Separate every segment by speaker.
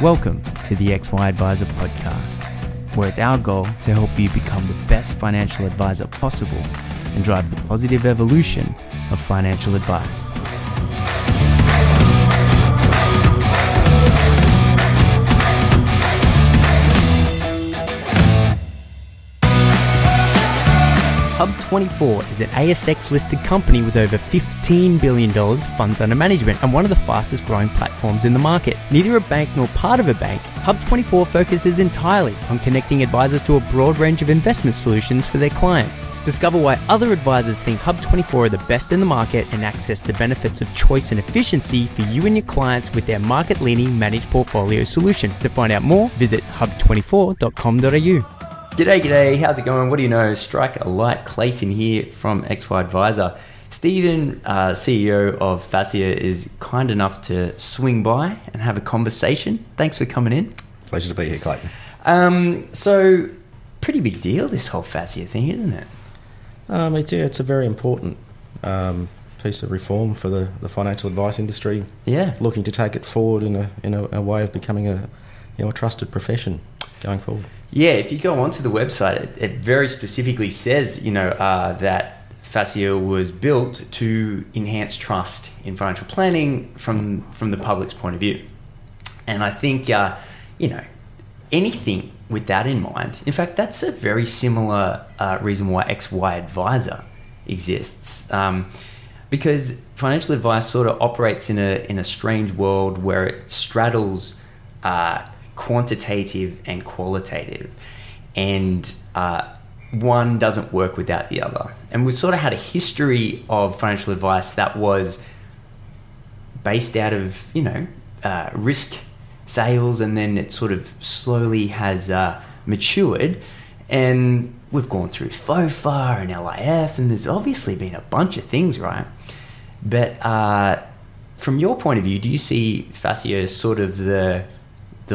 Speaker 1: Welcome to the XY Advisor podcast, where it's our goal to help you become the best financial advisor possible and drive the positive evolution of financial advice. Hub24 is an ASX-listed company with over $15 billion funds under management and one of the fastest growing platforms in the market. Neither a bank nor part of a bank, Hub24 focuses entirely on connecting advisors to a broad range of investment solutions for their clients. Discover why other advisors think Hub24 are the best in the market and access the benefits of choice and efficiency for you and your clients with their market-leading managed portfolio solution. To find out more, visit hub24.com.au. G'day, how's it going? What do you know? Strike a light, Clayton here from XY Advisor. Stephen, CEO of FASEA, is kind enough to swing by and have a conversation. Thanks for coming in.
Speaker 2: Pleasure to be here, Clayton.
Speaker 1: So, pretty big deal, this whole FASEA thing, isn't it?
Speaker 2: It's a very important piece of reform for the financial advice industry.
Speaker 1: Yeah.
Speaker 2: Looking to take it forward in a way of becoming a trusted profession going forward.
Speaker 1: Yeah, if you go onto the website, it very specifically says, that FASEA was built to enhance trust in financial planning from the public's point of view. And I think, anything with that in mind, in fact, that's a very similar reason why XY Advisor exists. Because financial advice sort of operates in a strange world where it straddles quantitative and qualitative, and one doesn't work without the other. And we've sort of had a history of financial advice that was based out of risk sales, and then it sort of slowly has matured, and we've gone through FOFA and LIF, and there's obviously been a bunch of things, right? But from your point of view, do you see FASEA as sort of the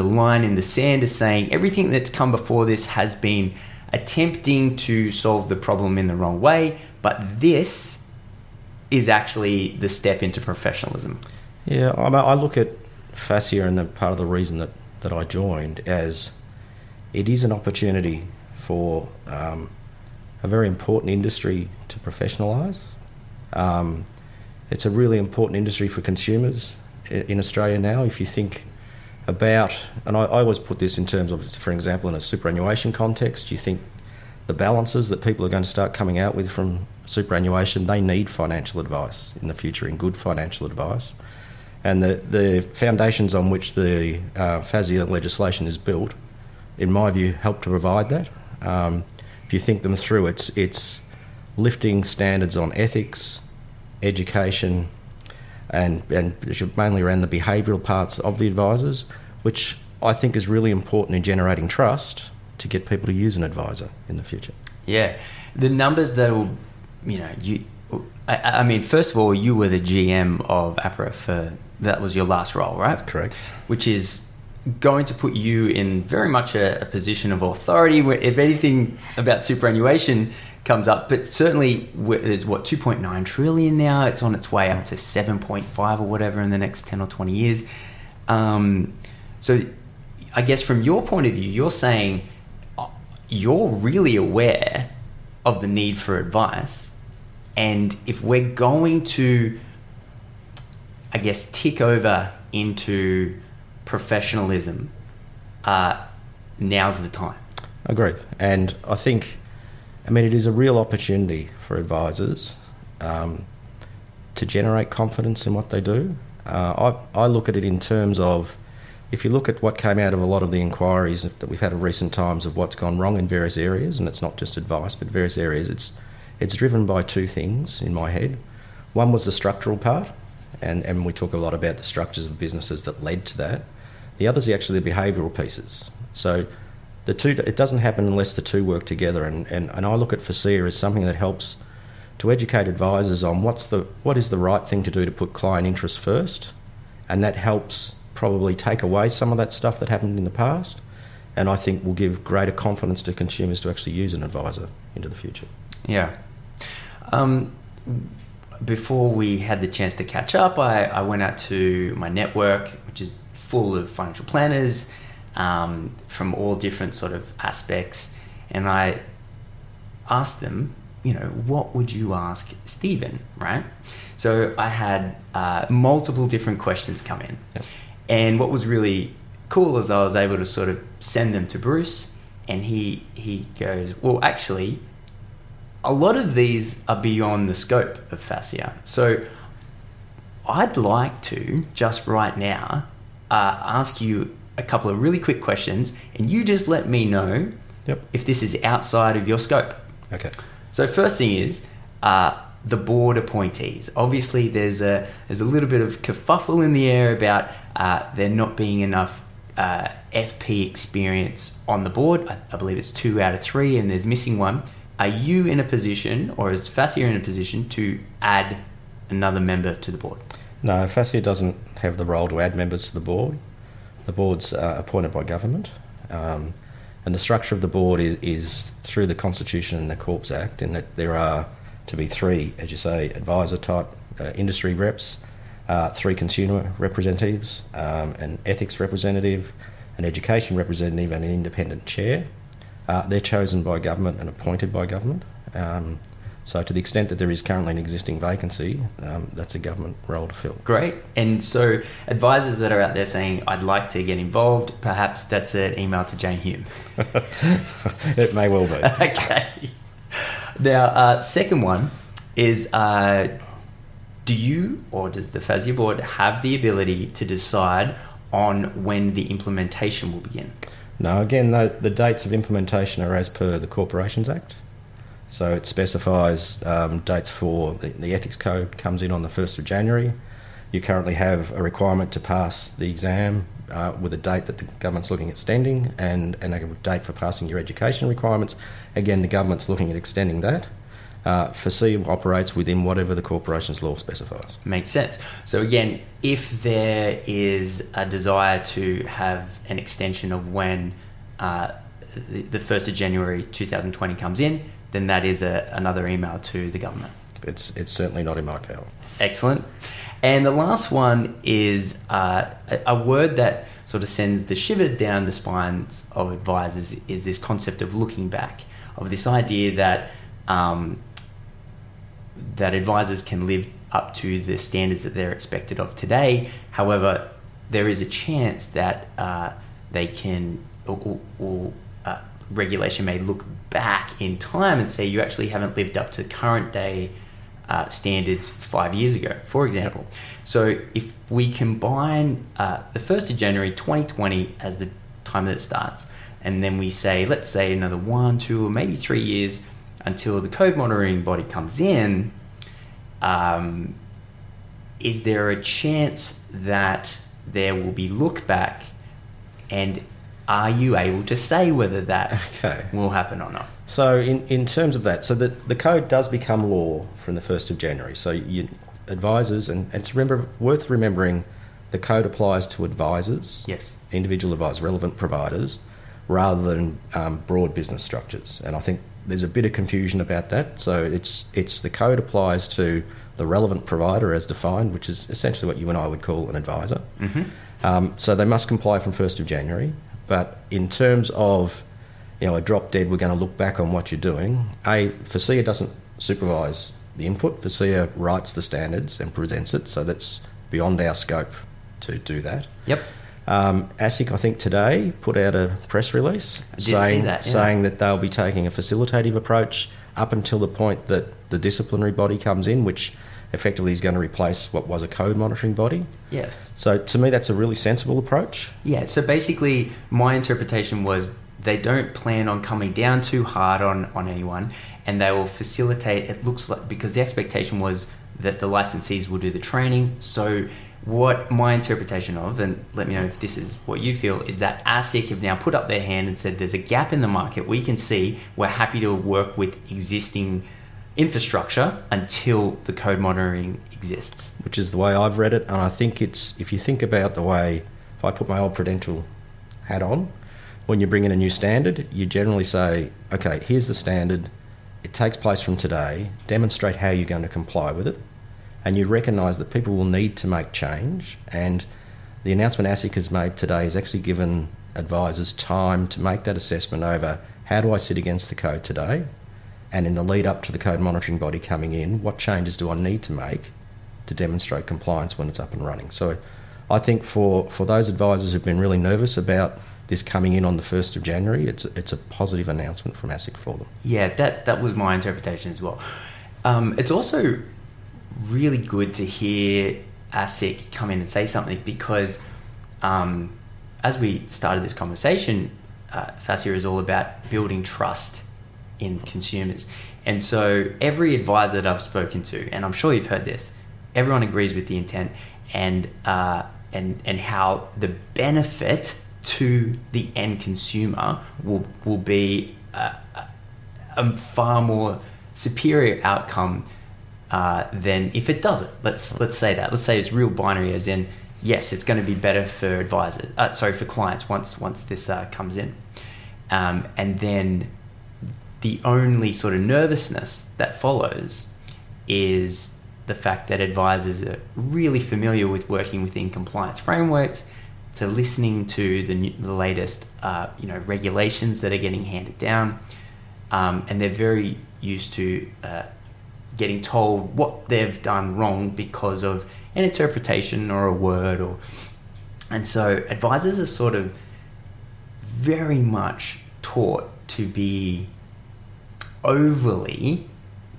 Speaker 1: line in the sand is saying everything that's come before this has been attempting to solve the problem in the wrong way, but this is actually the step into professionalism?
Speaker 2: Yeah, I look at FASEA, and part of the reason that I joined, as it is an opportunity for a very important industry to professionalise. It's a really important industry for consumers in Australia now. If you think about, and I always put this in terms of, for example, in a superannuation context, you think the balances that people are going to start coming out with from superannuation, they need financial advice in the future, in good financial advice. And the foundations on which the FASEA legislation is built, in my view, help to provide that. If you think them through, it's lifting standards on ethics, education, and mainly around the behavioural parts of the advisors, which I think is really important in generating trust to get people to use an advisor in the future.
Speaker 1: Yeah. The numbers that will, first of all, you were the GM of APRA that was your last role, right?
Speaker 2: That's correct. Which
Speaker 1: is going to put you in very much a position of authority where if anything about superannuation comes up, but certainly there's 2.9 trillion now. It's on its way up to 7.5 or whatever in the next 10 or 20 years. So I guess from your point of view, you're saying you're really aware of the need for advice, and if we're going to, I guess, tick over into professionalism, now's the time.
Speaker 2: Agreed. And I think, it is a real opportunity for advisors to generate confidence in what they do. I look at it in terms of, if you look at what came out of a lot of the inquiries that we've had in recent times of what's gone wrong in various areas, and it's not just advice, but various areas, it's driven by two things in my head. One was the structural part, and we talk a lot about the structures of businesses that led to that. The other is actually the behavioural pieces. So the two, it doesn't happen unless the two work together, and I look at FASEA as something that helps to educate advisors on what is the right thing to do to put client interest first, and that helps probably take away some of that stuff that happened in the past, and I think will give greater confidence to consumers to actually use an advisor into the future.
Speaker 1: Yeah. Before we had the chance to catch up, I went out to my network, which is full of financial planners from all different sort of aspects. And I asked them, what would you ask Stephen, right? So I had multiple different questions come in.
Speaker 2: Yep.
Speaker 1: And what was really cool is I was able to sort of send them to Bruce, and he goes, well, actually, a lot of these are beyond the scope of FASEA. So I'd like to, just right now, ask you a couple of really quick questions, and you just let me know if this is outside of your scope.
Speaker 2: Okay.
Speaker 1: So first thing is the board appointees. Obviously, there's a little bit of kerfuffle in the air about there not being enough FP experience on the board. I believe it's 2 out of 3, and there's missing one. Are you in a position, or is FASEA in a position to add another member to the board?
Speaker 2: No, FASEA doesn't have the role to add members to the board. The board's appointed by government. And the structure of the board is through the Constitution and the Corps Act, in that there are to be 3, as you say, advisor-type industry reps, 3 consumer representatives, an ethics representative, an education representative, and an independent chair. They're chosen by government and appointed by government. So to the extent that there is currently an existing vacancy, that's a government role to fill.
Speaker 1: Great. And so advisors that are out there saying, I'd like to get involved, perhaps that's an email to Jane Hume.
Speaker 2: It may well be.
Speaker 1: Okay. Now, second one is, do you, or does the FASEA board have the ability to decide on when the implementation will begin?
Speaker 2: No, again, the dates of implementation are as per the Corporations Act. So it specifies dates for the ethics code comes in on the 1st of January. You currently have a requirement to pass the exam with a date that the government's looking at extending, and a date for passing your education requirements. Again, the government's looking at extending that. FASEA operates within whatever the corporation's law specifies.
Speaker 1: Makes sense. So again, if there is a desire to have an extension of when the 1st of January 2020 comes in, then that is another email to the government.
Speaker 2: It's certainly not in my power.
Speaker 1: Excellent. And the last one is a word that sort of sends the shiver down the spines of advisors, is this concept of looking back, of this idea that that advisors can live up to the standards that they're expected of today. However, there is a chance that they can, or regulation may look back in time and say you actually haven't lived up to current day standards 5 years ago, for example. So if we combine the 1st of January 2020 as the time that it starts, and then we say, let's say another 1, 2, or maybe 3 years until the code monitoring body comes in, is there a chance that there will be look back, and are you able to say whether that will happen or not?
Speaker 2: So in terms of that, so the code does become law from the 1st of January. So advisors, and it's worth remembering, the code applies to advisors,
Speaker 1: yes,
Speaker 2: individual advisors, relevant providers, rather than broad business structures. And I think there's a bit of confusion about that. So it's the code applies to the relevant provider as defined, which is essentially what you and I would call an advisor.
Speaker 1: Mm-hmm.
Speaker 2: So they must comply from 1st of January. But in terms of, a drop dead, we're going to look back on what you're doing. FASEA doesn't supervise the input. FASEA writes the standards and presents it, so that's beyond our scope to do that.
Speaker 1: Yep.
Speaker 2: ASIC, I think today, put out a press release saying that they'll be taking a facilitative approach up until the point that the disciplinary body comes in, which effectively is going to replace what was a code monitoring body.
Speaker 1: Yes.
Speaker 2: So to me, that's a really sensible approach.
Speaker 1: Yeah, so basically my interpretation was they don't plan on coming down too hard on anyone, and they will facilitate, it looks like, because the expectation was that the licensees will do the training. So what my interpretation of, and let me know if this is what you feel, is that ASIC have now put up their hand and said there's a gap in the market. We can see, we're happy to work with existing infrastructure until the code monitoring exists.
Speaker 2: Which is the way I've read it, and I think it's, if you think about the way, if I put my old Prudential hat on, when you bring in a new standard, you generally say, okay, here's the standard, it takes place from today, demonstrate how you're going to comply with it, and you recognise that people will need to make change, and the announcement ASIC has made today has actually given advisors time to make that assessment over how do I sit against the code today, and in the lead up to the code monitoring body coming in, what changes do I need to make to demonstrate compliance when it's up and running. So I think for those advisors who've been really nervous about this coming in on the 1st of January, it's a positive announcement from ASIC for them.
Speaker 1: Yeah, that was my interpretation as well. It's also really good to hear ASIC come in and say something because as we started this conversation, FASEA is all about building trust in consumers. And so every advisor that I've spoken to, and I'm sure you've heard this, everyone agrees with the intent and how the benefit to the end consumer will be a far more superior outcome than if it doesn't. Let's say that. Let's say it's real binary, as in yes, it's going to be better for for clients once this comes in, and then the only sort of nervousness that follows is the fact that advisors are really familiar with working within compliance frameworks, to listening to the latest regulations that are getting handed down, and they're very used to getting told what they've done wrong because of an interpretation or a word, and so advisors are sort of very much taught to be overly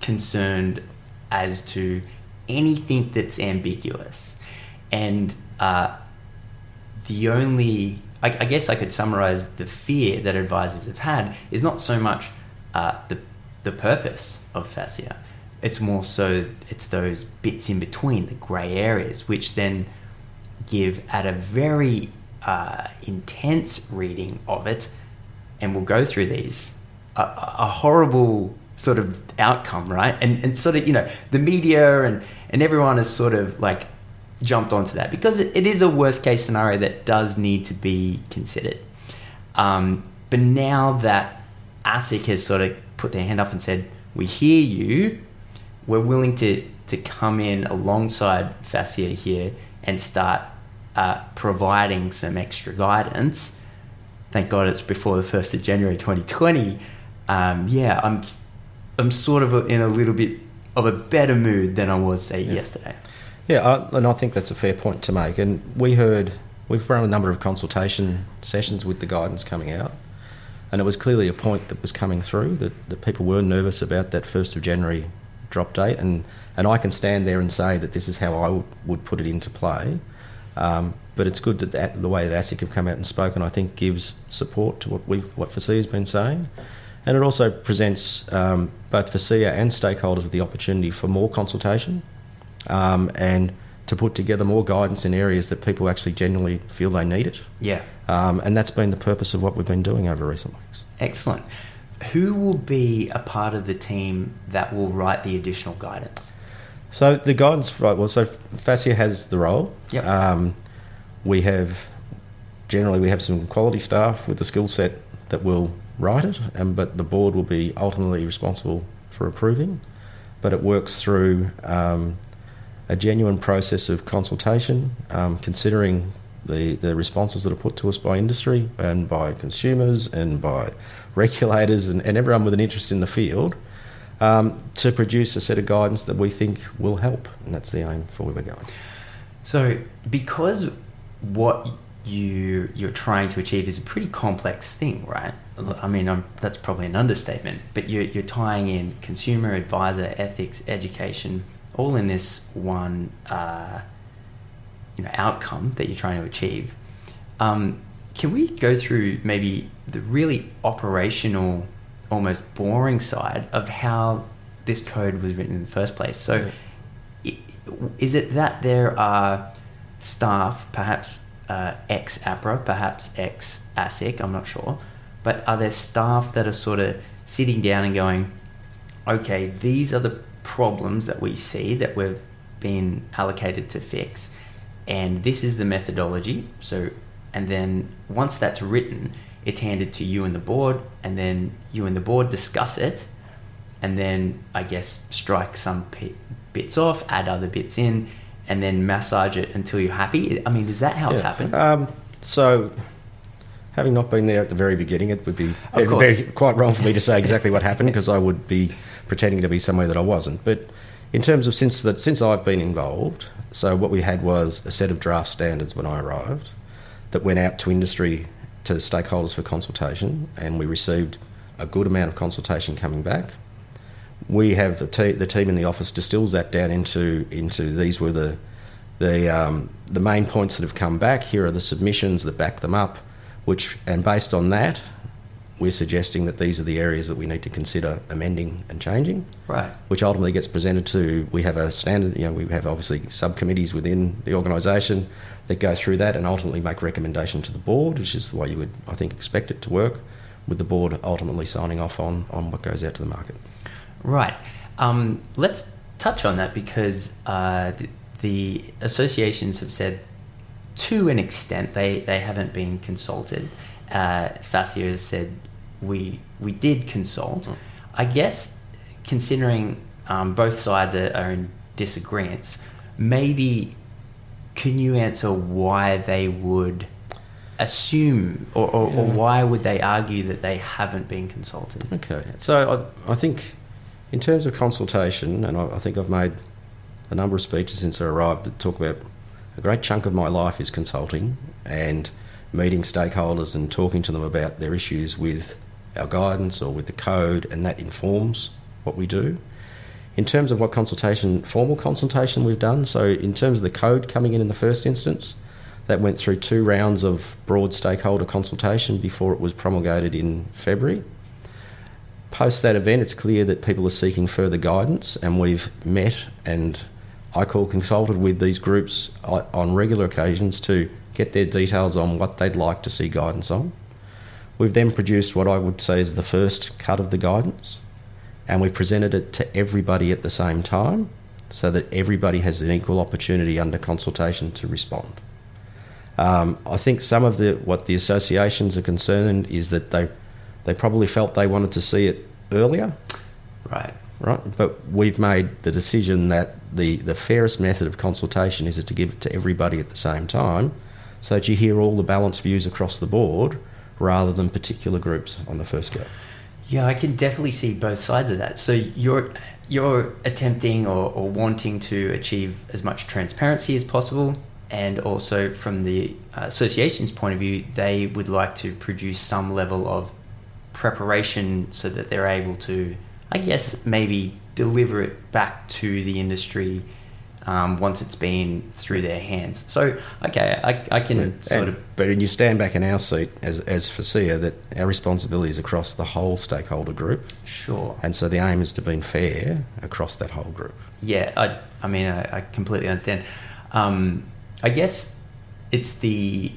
Speaker 1: concerned as to anything that's ambiguous. And the only, I guess I could summarize the fear that advisors have had is not so much the purpose of FASEA. It's more so it's those bits in between, the grey areas, which then give at a very intense reading of it, and we'll go through these, a horrible sort of outcome, right? And sort of, the media and everyone has sort of like jumped onto that because it is a worst case scenario that does need to be considered. But now that ASIC has sort of put their hand up and said, we hear you, we're willing to come in alongside FASEA here and start providing some extra guidance. Thank God it's before the 1st of January 2020. I'm sort of in a little bit of a better mood than I was, say, yesterday.
Speaker 2: Yeah, and I think that's a fair point to make. And we've run a number of consultation sessions with the guidance coming out, and it was clearly a point that was coming through, that people were nervous about that 1st of January drop date, and I can stand there and say that this is how I would put it into play. But it's good that the way that ASIC have come out and spoken, I think, gives support to what FASEA has been saying. And it also presents both FASEA and stakeholders with the opportunity for more consultation and to put together more guidance in areas that people actually genuinely feel they need it.
Speaker 1: Yeah.
Speaker 2: And that's been the purpose of what we've been doing over recent weeks.
Speaker 1: Excellent. Who will be a part of the team that will write the additional guidance?
Speaker 2: So the guidance, right, well, so FASEA has the role.
Speaker 1: Yep.
Speaker 2: We have some quality staff with the skill set that will write it, but the board will be ultimately responsible for approving. But it works through a genuine process of consultation, considering the responses that are put to us by industry and by consumers and by regulators and everyone with an interest in the field, to produce a set of guidance that we think will help, and that's the aim for where we're going.
Speaker 1: So because what you're trying to achieve is a pretty complex thing, right? I mean, that's probably an understatement, but you're tying in consumer, advisor, ethics, education, all in this one outcome that you're trying to achieve. Can we go through maybe the really operational, almost boring side of how this code was written in the first place? So is it that there are staff, perhaps ex-APRA, perhaps ex-ASIC, I'm not sure, but are there staff that are sort of sitting down and going, okay, these are the problems that we see that we've been allocated to fix, and this is the methodology. So, and then once that's written, it's handed to you and the board, and then you and the board discuss it, and then I guess strike some bits off, add other bits in, and then massage it until you're happy? I mean, is that how it's happened?
Speaker 2: So, having not been there at the very beginning, it would be quite wrong for me to say exactly what happened, because I would be pretending to be somewhere that I wasn't. But in terms of since I've been involved, so what we had was a set of draft standards when I arrived that went out to industry, to stakeholders for consultation, and we received a good amount of consultation coming back. We have the team in the office distills that down into these were the main points that have come back. Here are the submissions that back them up, and based on that, we're suggesting that these are the areas that we need to consider amending and changing.
Speaker 1: Right.
Speaker 2: Which ultimately gets presented to. We have a standard. We have obviously subcommittees within the organisation that go through that and ultimately make recommendation to the board, which is the way you would, I think, expect it to work, with the board ultimately signing off on what goes out to the market.
Speaker 1: Right. Let's touch on that, because the associations have said, to an extent, they haven't been consulted. FASEA has said we did consult. I guess, considering both sides are in disagreements, maybe can you answer why they would assume or why would they argue that they haven't been consulted?
Speaker 2: Okay, so I think in terms of consultation, and I think I've made a number of speeches since I arrived that talk about a great chunk of my life is consulting and meeting stakeholders and talking to them about their issues with our guidance or with the code, and that informs what we do. In terms of what formal consultation we've done, so in terms of the code coming in the first instance, that went through 2 rounds of broad stakeholder consultation before it was promulgated in February. Post that event, it's clear that people are seeking further guidance, and we've met and consulted with these groups on regular occasions to get their details on what they'd like to see guidance on. We've then produced what I would say is the first cut of the guidance, and we presented it to everybody at the same time so that everybody has an equal opportunity under consultation to respond. I think some of what the associations are concerned is that they probably felt they wanted to see it earlier.
Speaker 1: Right.
Speaker 2: But we've made the decision that the fairest method of consultation is to give it to everybody at the same time, so that you hear all the balanced views across the board rather than particular groups on the first go.
Speaker 1: Yeah, I can definitely see both sides of that. So you're attempting or wanting to achieve as much transparency as possible, and also from the association's point of view, they would like to produce some level of preparation so that they're able to, I guess, maybe deliver it back to the industry once it's been through their hands. So, okay, I can But when you stand back in our seat as FASEA, that our responsibility is across the whole stakeholder group. Sure.
Speaker 2: And so the aim is to be fair across that whole group.
Speaker 1: Yeah, I mean, I completely understand. I guess it's the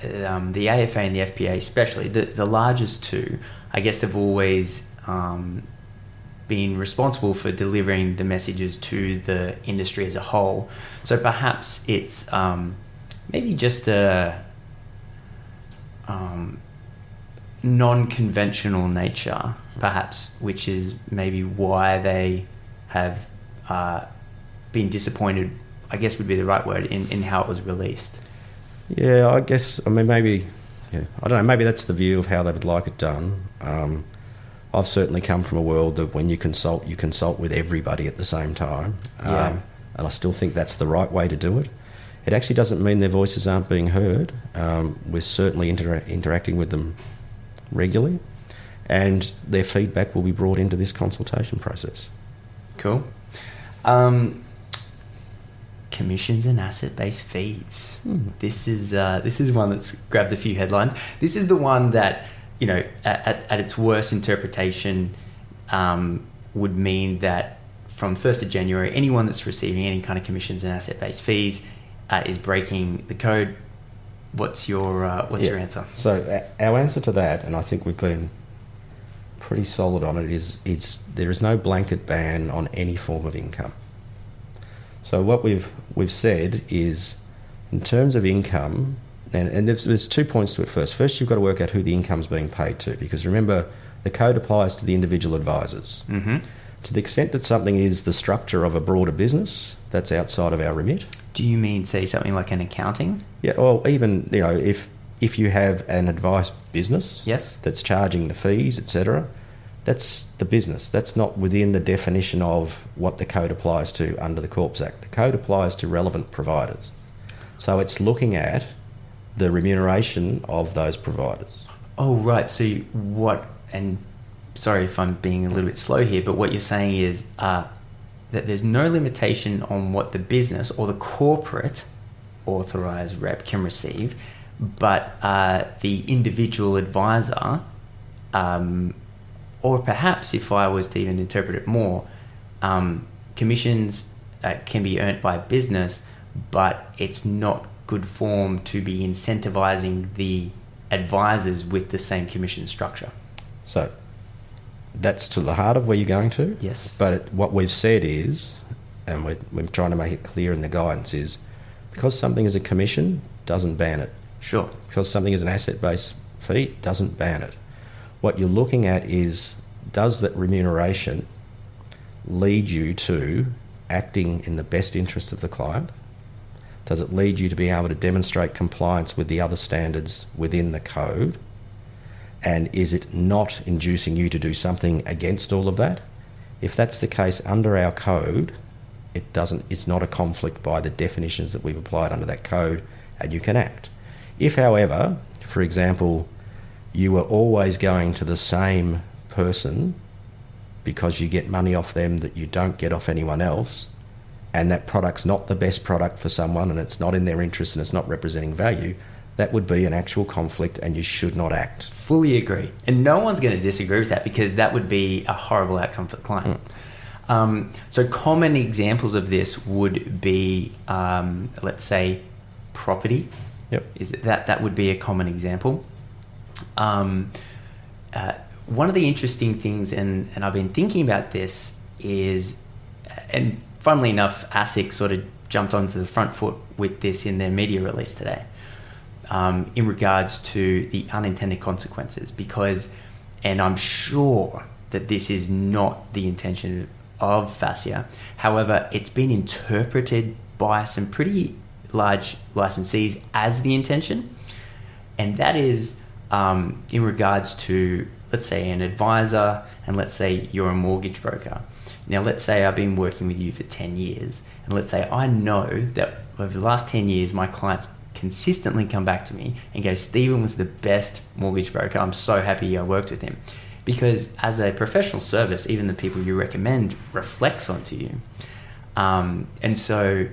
Speaker 1: AFA and the FPA especially, the largest two, I guess they've always been responsible for delivering the messages to the industry as a whole. So perhaps it's maybe just a non-conventional nature, perhaps, which is maybe why they have been disappointed, I guess would be the right word, in how it was released.
Speaker 2: Yeah, I guess, I mean, maybe, I don't know, maybe that's the view of how they would like it done. I've certainly come from a world that when you consult with everybody at the same time. And I still think that's the right way to do it. It actually doesn't mean their voices aren't being heard. We're certainly interacting with them regularly, and their feedback will be brought into this consultation process.
Speaker 1: Cool. Commissions and asset-based fees. This is one that's grabbed a few headlines. This is the one that, you know, at its worst interpretation, would mean that from 1st of January, anyone that's receiving any kind of commissions and asset-based fees is breaking the code. What's your answer?
Speaker 2: So our answer to that, and I think we've been pretty solid on it, is there is no blanket ban on any form of income. So what we've said is, in terms of income, and there's 2 points to it first. First, you've got to work out who the income's being paid to, because remember, the code applies to the individual advisors. Mm-hmm. To the extent that something is the structure of a broader business, that's outside of our remit.
Speaker 1: Do you mean, say, something like an accounting?
Speaker 2: Yeah, or even, if you have an advice business,
Speaker 1: Yes,
Speaker 2: that's charging the fees, etc., that's the business. That's not within the definition of what the code applies to under the Corps Act. The code applies to relevant providers. So it's looking at the remuneration of those providers.
Speaker 1: Oh, right. So and sorry if I'm being a little bit slow here, but what you're saying is that there's no limitation on what the business or the corporate authorised rep can receive, but the individual advisor, or perhaps if I was to even interpret it more, commissions can be earned by business, but it's not good form to be incentivising the advisors with the same commission structure.
Speaker 2: So that's to the heart of where you're going to.
Speaker 1: Yes.
Speaker 2: But what we've said is, and we're trying to make it clear in the guidance, is because something is a commission, doesn't ban it.
Speaker 1: Sure.
Speaker 2: Because something is an asset-based fee, doesn't ban it. What you're looking at is, does that remuneration lead you to acting in the best interest of the client? Does it lead you to be able to demonstrate compliance with the other standards within the code? And is it not inducing you to do something against all of that? If that's the case under our code, it's not a conflict by the definitions that we've applied under that code, and you can act. If, however, for example, you were always going to the same person because you get money off them that you don't get off anyone else, and that product's not the best product for someone and it's not in their interest and it's not representing value, that would be an actual conflict and you should not act.
Speaker 1: Fully agree. And no one's going to disagree with that, because that would be a horrible outcome for the client. So common examples of this would be, let's say, property.
Speaker 2: Yep.
Speaker 1: That would be a common example. One of the interesting things, and I've been thinking about this, is, and funnily enough, ASIC sort of jumped onto the front foot with this in their media release today, in regards to the unintended consequences, because, and I'm sure that this is not the intention of FASEA, however, it's been interpreted by some pretty large licensees as the intention, and that is in regards to, let's say, an advisor, and let's say you're a mortgage broker. Now, let's say I've been working with you for 10 years, and let's say I know that over the last 10 years, my clients consistently come back to me and go, Stephen was the best mortgage broker. I'm so happy I worked with him. Because as a professional service, even the people you recommend reflects onto you. And so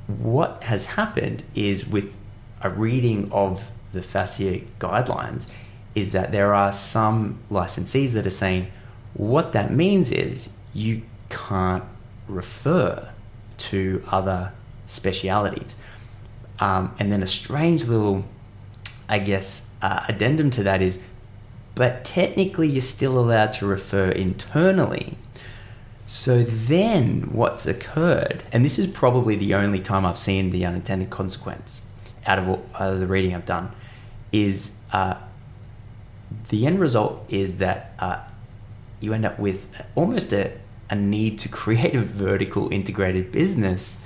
Speaker 1: what has happened is, with a reading of the FASEA guidelines, is that there are some licensees that are saying what that means is you can't refer to other specialities. And then a strange little, I guess, addendum to that is, but technically you're still allowed to refer internally. So then what's occurred, and this is probably the only time I've seen the unintended consequence out of the reading I've done, is the end result is that you end up with almost a need to create a vertical integrated business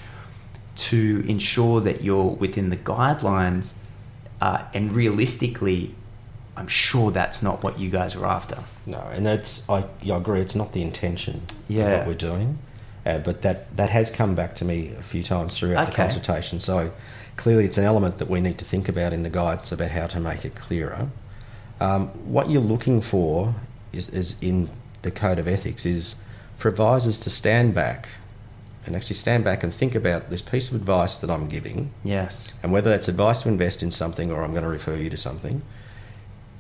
Speaker 1: to ensure that you're within the guidelines, and realistically, I'm sure that's not what you guys were after.
Speaker 2: No, and I agree, it's not the intention of
Speaker 1: Yeah.
Speaker 2: what we're doing, but that has come back to me a few times throughout the
Speaker 1: Okay.
Speaker 2: consultation. So clearly it's an element that we need to think about in the guides about how to make it clearer. What you're looking for is in the Code of Ethics is for advisors to stand back and think about this piece of advice that I'm giving.
Speaker 1: Yes.
Speaker 2: And whether that's advice to invest in something or I'm going to refer you to something,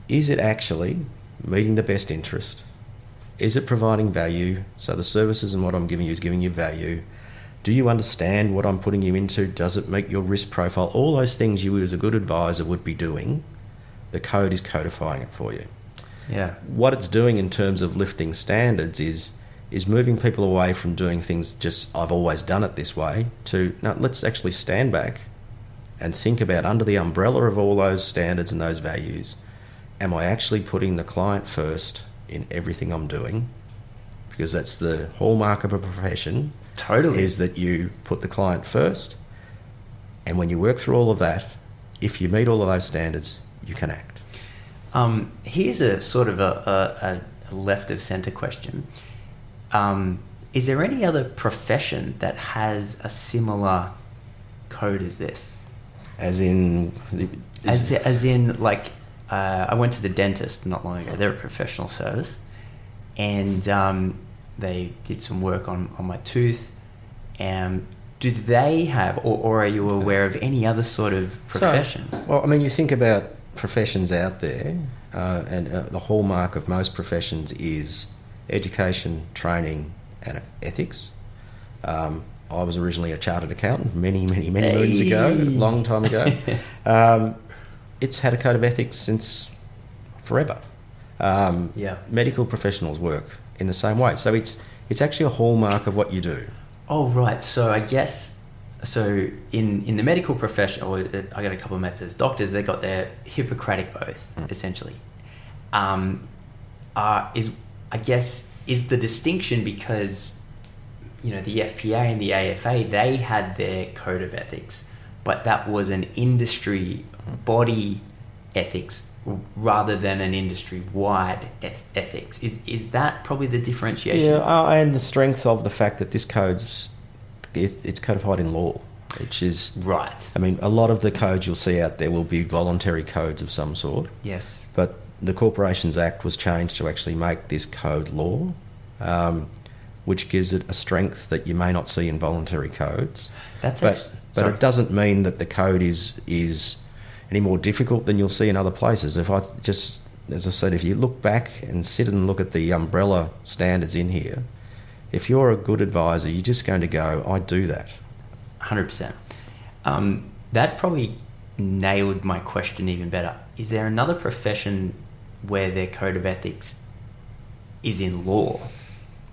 Speaker 2: is it actually meeting the best interest? Is it providing value? So the services and what I'm giving you is giving you value. Do you understand what I'm putting you into? Does it meet your risk profile? All those things you as a good advisor would be doing, the code is codifying it for you.
Speaker 1: Yeah.
Speaker 2: What it's doing in terms of lifting standards is moving people away from doing things just, I've always done it this way, to, no, let's actually stand back and think about, under the umbrella of all those standards and those values, am I actually putting the client first in everything I'm doing? Because that's the hallmark of a profession,
Speaker 1: Totally.
Speaker 2: Is that you put the client first, and when you work through all of that, if you meet all of those standards, you can act.
Speaker 1: Here's a sort of a left of centre question. Is there any other profession that has a similar code as this?
Speaker 2: As in...
Speaker 1: As in, like, I went to the dentist not long ago. They're a professional service. And they did some work on my tooth. Do they have, or are you aware of any other sort of profession?
Speaker 2: So, well, I mean, you think about professions out there, and the hallmark of most professions is education, training, and ethics. I was originally a chartered accountant many moons ago, a long time ago. It's had a code of ethics since forever. Medical professionals work in the same way. So it's actually a hallmark of what you do.
Speaker 1: Oh, right. So I guess, in the medical profession, or I got a couple of mates as doctors, they got their Hippocratic oath, essentially. Is the distinction because, the FPA and the AFA, they had their code of ethics, but that was an industry body ethics rather than an industry-wide ethics. Is that probably the differentiation?
Speaker 2: Yeah, and the strength of the fact that this it's codified in law, which is...
Speaker 1: Right.
Speaker 2: I mean, a lot of the codes you'll see out there will be voluntary codes of some sort.
Speaker 1: Yes.
Speaker 2: But the Corporations Act was changed to actually make this code law, which gives it a strength that you may not see in voluntary codes. But it doesn't mean that the code is any more difficult than you'll see in other places. As I said, if you look back and sit and look at the umbrella standards in here, if you're a good advisor, you're just going to go, I do that.
Speaker 1: 100%. That probably nailed my question even better. Is there another profession where their code of ethics is in law?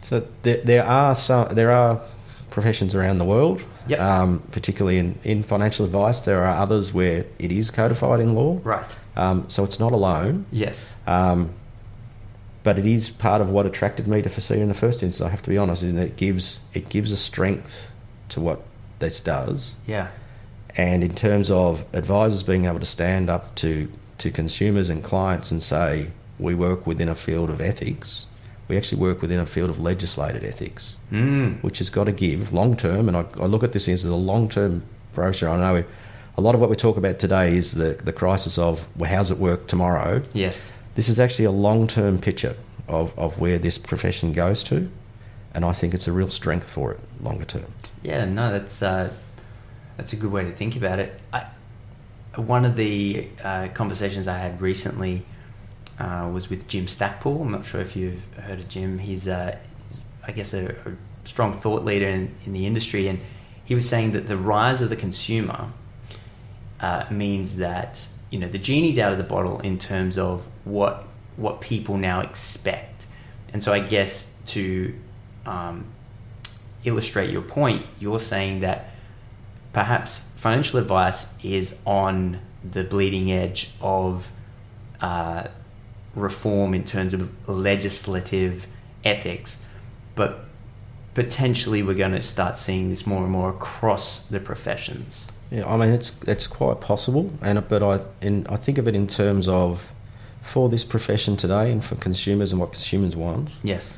Speaker 2: So there are professions around the world. Yep. Particularly in financial advice, there are others where it is codified in law.
Speaker 1: Right.
Speaker 2: So it's not alone.
Speaker 1: Yes.
Speaker 2: But it is part of what attracted me to FASEA in the first instance, I have to be honest, in that it gives a strength to what this does.
Speaker 1: Yeah.
Speaker 2: And in terms of advisors being able to stand up to consumers and clients and say, we work within a field of ethics, we actually work within a field of legislated ethics, which has got to give long-term, and I look at this as a long-term brochure. I know a lot of what we talk about today is the crisis of, well, how's it work tomorrow?
Speaker 1: Yes. This
Speaker 2: is actually a long-term picture of where this profession goes to, and I think it's a real strength for it longer term. Yeah, no,
Speaker 1: that's a good way to think about it. One of the conversations I had recently was with Jim Stackpool. I'm not sure if you've heard of Jim. He's I guess a strong thought leader in the industry, and he was saying that the rise of the consumer means that the genie's out of the bottle in terms of what people now expect. And so I guess to illustrate your point, you're saying that perhaps financial advice is on the bleeding edge of reform in terms of legislative ethics, but potentially we're going to start seeing this more and more across the professions.
Speaker 2: Yeah, I mean it's quite possible, but I think of it in terms of for this profession today and for consumers and what consumers want.
Speaker 1: Yes.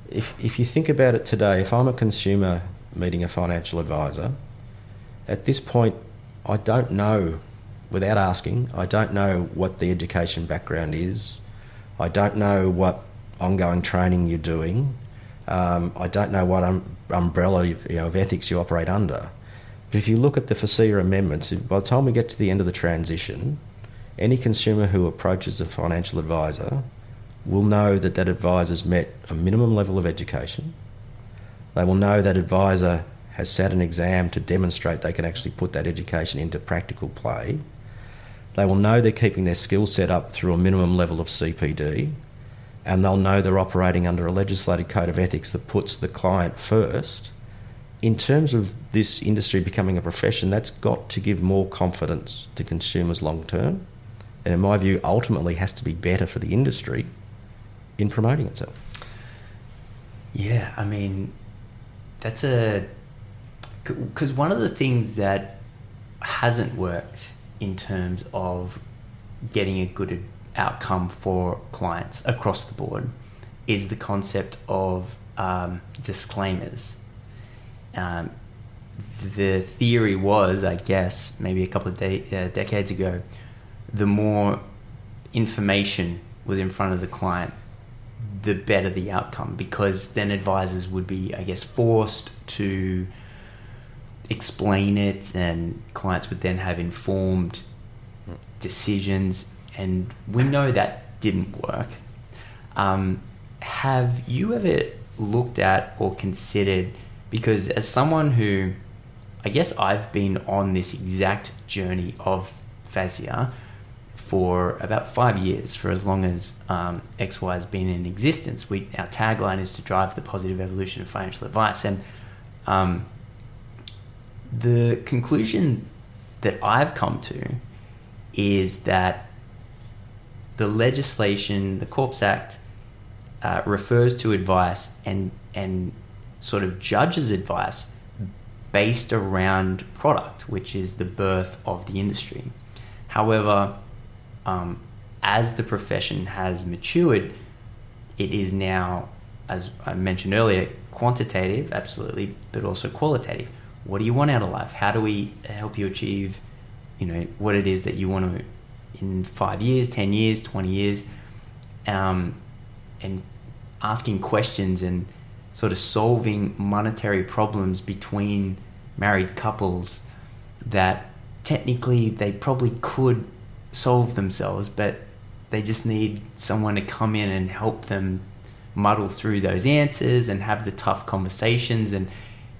Speaker 2: If you think about it today, if I'm a consumer meeting a financial advisor, at this point I don't know, without asking, I don't know what the education background is. I don't know what ongoing training you're doing. I don't know what umbrella of ethics you operate under. But if you look at the FASEA amendments, by the time we get to the end of the transition, any consumer who approaches a financial advisor will know that advisor's met a minimum level of education. They will know that advisor has sat an exam to demonstrate they can actually put that education into practical play. They will know they're keeping their skill set up through a minimum level of CPD, and they'll know they're operating under a legislated code of ethics that puts the client first. In terms of this industry becoming a profession, that's got to give more confidence to consumers long term, and in my view ultimately has to be better for the industry in promoting itself.
Speaker 1: Yeah, I mean, because one of the things that hasn't worked in terms of getting a good outcome for clients across the board is the concept of disclaimers. The theory was, I guess, maybe a couple of decades ago, the more information was in front of the client, the better the outcome, because then advisors would be, I guess, forced to explain it, and clients would then have informed decisions, and we know that didn't work. Have you ever looked at or considered, because as someone who, I guess I've been on this exact journey of FASEA for about 5 years, for as long as XY has been in existence. Our tagline is to drive the positive evolution of financial advice. And the conclusion that I've come to is that the legislation, the Corps Act, refers to advice and sort of judges advice based around product, which is the birth of the industry. However, as the profession has matured, it is now, as I mentioned earlier, quantitative, absolutely, but also qualitative. What do you want out of life? How do we help you achieve, what it is that you want to in 5 years, 10 years, 20 years, and asking questions and sort of solving monetary problems between married couples that technically they probably could solve themselves, but they just need someone to come in and help them muddle through those answers and have the tough conversations. And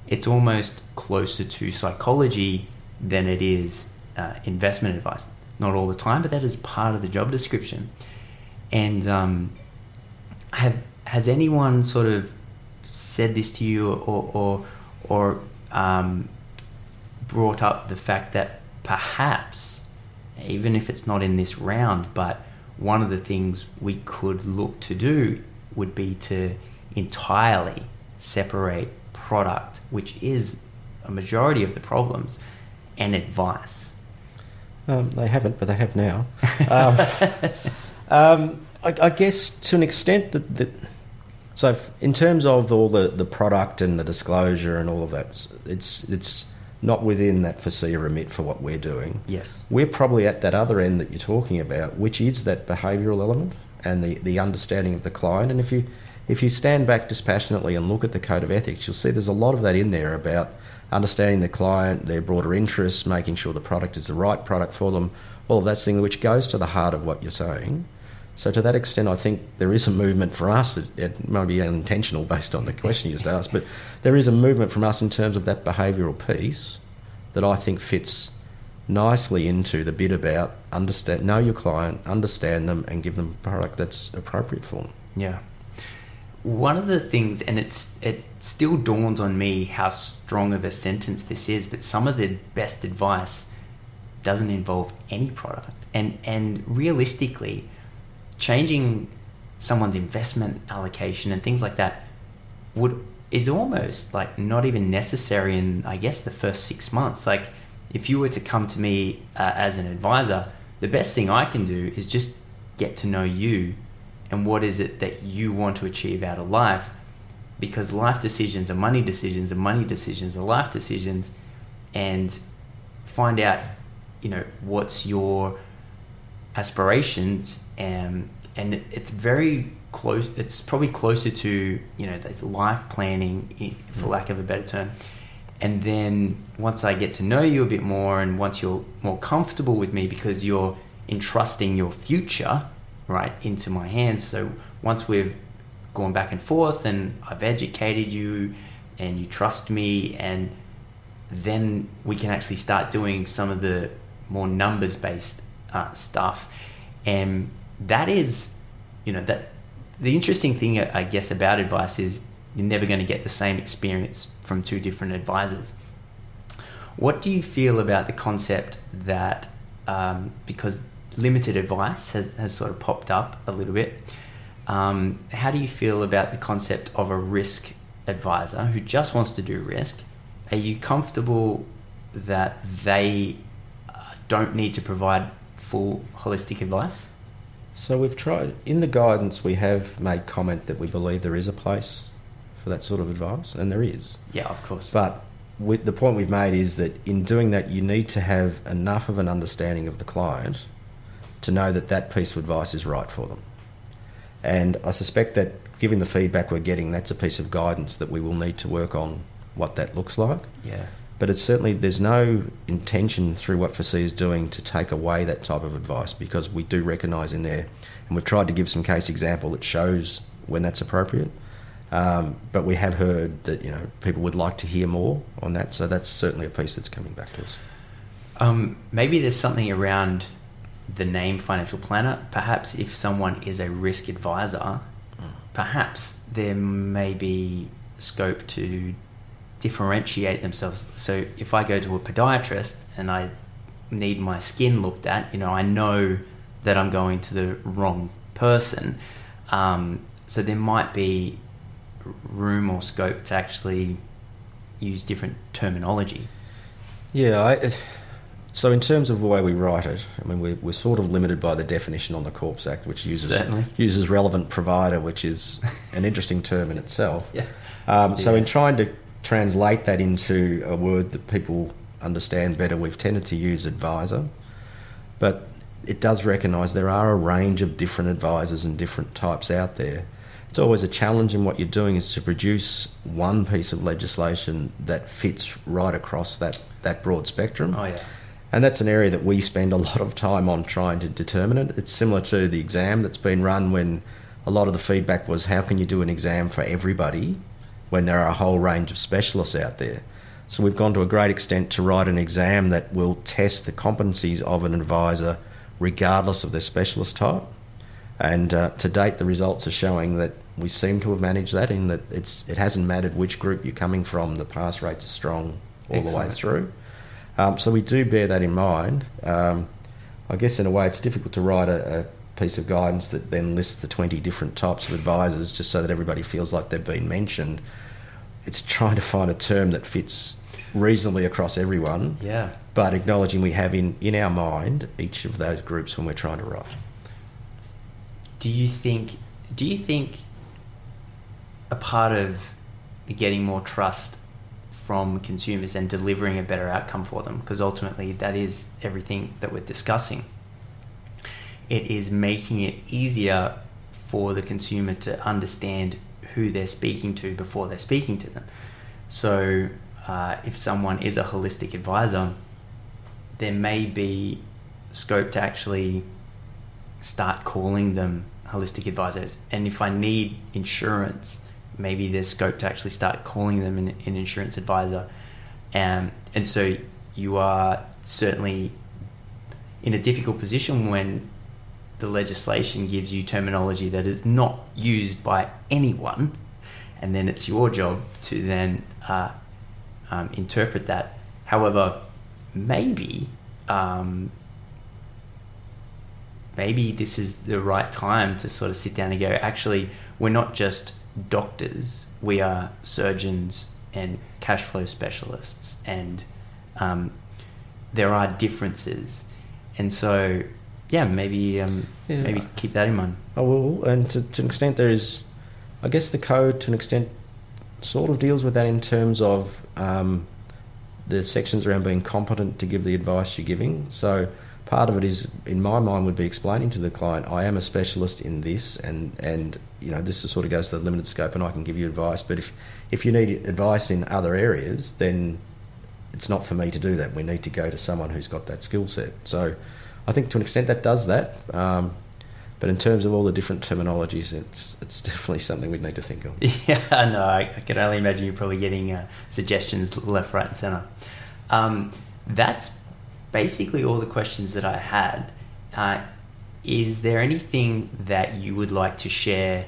Speaker 1: it's almost closer to psychology than it is investment advice. Not all the time, but that is part of the job description. And has anyone sort of said this to you or brought up the fact that perhaps, even if it's not in this round, but one of the things we could look to do would be to entirely separate product, which is a majority of the problems, and advice?
Speaker 2: They haven't, but they have now. I guess to an extent so in terms of all the product and the disclosure and all of that, it's not within that FASEA remit for what we're doing.
Speaker 1: Yes.
Speaker 2: We're probably at that other end that you're talking about, which is that behavioural element and the understanding of the client. And if you stand back dispassionately and look at the Code of Ethics, you'll see there's a lot of that in there about understanding the client, their broader interests, making sure the product is the right product for them, all of that thing, which goes to the heart of what you're saying. So to that extent, I think there is a movement for us. It might be unintentional based on the question you just asked, but there is a movement from us in terms of that behavioural piece that I think fits nicely into the bit about know your client, understand them, and give them a product that's appropriate for them.
Speaker 1: Yeah. One of the things, and it still dawns on me how strong of a sentence this is, but some of the best advice doesn't involve any product. And realistically, changing someone's investment allocation and things like that is almost like not even necessary in, I guess, the first 6 months. Like, if you were to come to me as an advisor, the best thing I can do is just get to know you and what is it that you want to achieve out of life, because life decisions are money decisions, and money decisions are life decisions, and find out, what's your aspirations, and it's very close. It's probably closer to, the life planning, for lack of a better term. And then once I get to know you a bit more, and once you're more comfortable with me because you're entrusting your future right into my hands. So once we've gone back and forth and I've educated you and you trust me, and then we can actually start doing some of the more numbers-based stuff. And that is, that the interesting thing, I guess, about advice is you're never going to get the same experience from two different advisors. What do you feel about the concept that, because limited advice has sort of popped up a little bit, how do you feel about the concept of a risk advisor who just wants to do risk, are you comfortable that they don't need to provide full holistic advice?
Speaker 2: So we've tried, in the guidance we have made comment that we believe there is a place for that sort of advice, and there is.
Speaker 1: Yeah, of course.
Speaker 2: But the point we've made is that in doing that, you need to have enough of an understanding of the client to know that that piece of advice is right for them. And I suspect that, given the feedback we're getting, that's a piece of guidance that we will need to work on what that looks like.
Speaker 1: Yeah.
Speaker 2: But it's certainly, there's no intention through what FASEA is doing to take away that type of advice, because we do recognise in there, and we've tried to give some case example that shows when that's appropriate. But we have heard that, people would like to hear more on that, so that's certainly a piece that's coming back to us.
Speaker 1: Maybe there's something around the name financial planner. Perhaps if someone is a risk advisor, perhaps there may be scope to differentiate themselves. So if I go to a podiatrist and I need my skin looked at, I know that I'm going to the wrong person. So there might be room or scope to actually use different terminology.
Speaker 2: Yeah, so in terms of the way we write it, I mean, we're sort of limited by the definition on the Corps Act, which uses relevant provider, which is an interesting term in itself.
Speaker 1: Yeah.
Speaker 2: So in trying to translate that into a word that people understand better, we've tended to use advisor, but it does recognise there are a range of different advisors and different types out there. It's always a challenge in what you're doing is to produce one piece of legislation that fits right across that broad spectrum.
Speaker 1: Oh, yeah.
Speaker 2: And that's an area that we spend a lot of time on trying to determine it. It's similar to the exam that's been run, when a lot of the feedback was, how can you do an exam for everybody when there are a whole range of specialists out there? So we've gone to a great extent to write an exam that will test the competencies of an advisor regardless of their specialist type. And to date, the results are showing that we seem to have managed that, in that it hasn't mattered which group you're coming from, the pass rates are strong all the way through. So we do bear that in mind. I guess in a way it's difficult to write a piece of guidance that then lists the 20 different types of advisors just so that everybody feels like they've been mentioned. It's trying to find a term that fits reasonably across everyone, but acknowledging we have in our mind each of those groups when we're trying to write.
Speaker 1: Do you think a part of getting more trust from consumers and delivering a better outcome for them, because ultimately that is everything that we're discussing, it is making it easier for the consumer to understand who they're speaking to before they're speaking to them. So if someone is a holistic advisor, there may be scope to actually start calling them holistic advisors. And if I need insurance, maybe there's scope to actually start calling them an insurance advisor. And so you are certainly in a difficult position when the legislation gives you terminology that is not used by anyone, and then it's your job to then interpret that. However, maybe this is the right time to sort of sit down and go, actually, we're not just doctors, we are surgeons and cash flow specialists, and there are differences. And so, maybe keep that in mind.
Speaker 2: I will, and to an extent there is, I guess the code to an extent sort of deals with that in terms of the sections around being competent to give the advice you're giving. So part of it is, in my mind, would be explaining to the client, I am a specialist in this, and this sort of goes to the limited scope, and I can give you advice. But if you need advice in other areas, then it's not for me to do that. We need to go to someone who's got that skill set. So I think to an extent that does that. But in terms of all the different terminologies, it's definitely something we'd need to think of.
Speaker 1: Yeah, no, I can only imagine you're probably getting suggestions left, right and centre. That's basically all the questions that I had. Is there anything that you would like to share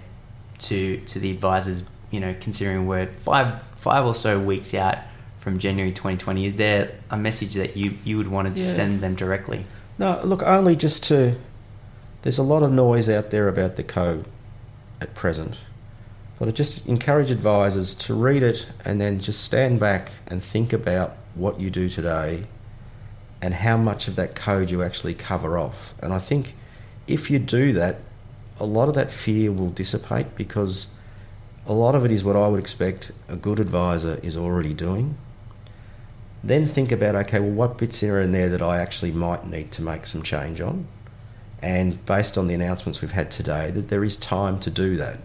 Speaker 1: to the advisors, considering we're five or so weeks out from January 2020? Is there a message that you would want to send them directly?
Speaker 2: No, look, only just to... There's a lot of noise out there about the code at present. But I just encourage advisors to read it and then just stand back and think about what you do today and how much of that code you actually cover off. And I think if you do that, a lot of that fear will dissipate, because a lot of it is what I would expect a good advisor is already doing. Then think about, okay, well, what bits are in there that I actually might need to make some change on? And based on the announcements we've had today, that there is time to do that.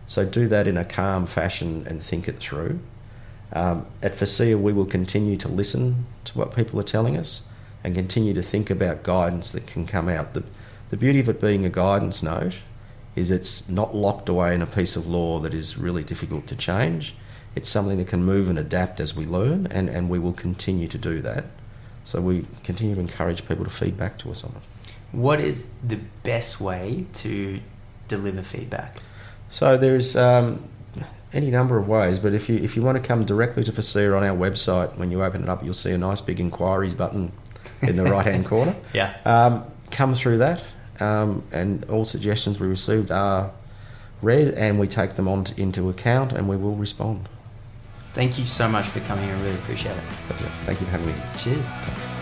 Speaker 2: So do that in a calm fashion and think it through. At FASEA, we will continue to listen to what people are telling us and continue to think about guidance that can come out. The beauty of it being a guidance note is it's not locked away in a piece of law that is really difficult to change. It's something that can move and adapt as we learn, and we will continue to do that. So we continue to encourage people to feed back to us on it.
Speaker 1: What is the best way to deliver feedback?
Speaker 2: So there's any number of ways, but if you want to come directly to FASEA on our website, when you open it up, you'll see a nice big inquiries button in the right-hand corner.
Speaker 1: Yeah.
Speaker 2: Come through that, and all suggestions we received are read, and we take them into account, and we will respond.
Speaker 1: Thank you so much for coming. I really appreciate it.
Speaker 2: Thank you for having me.
Speaker 1: Cheers.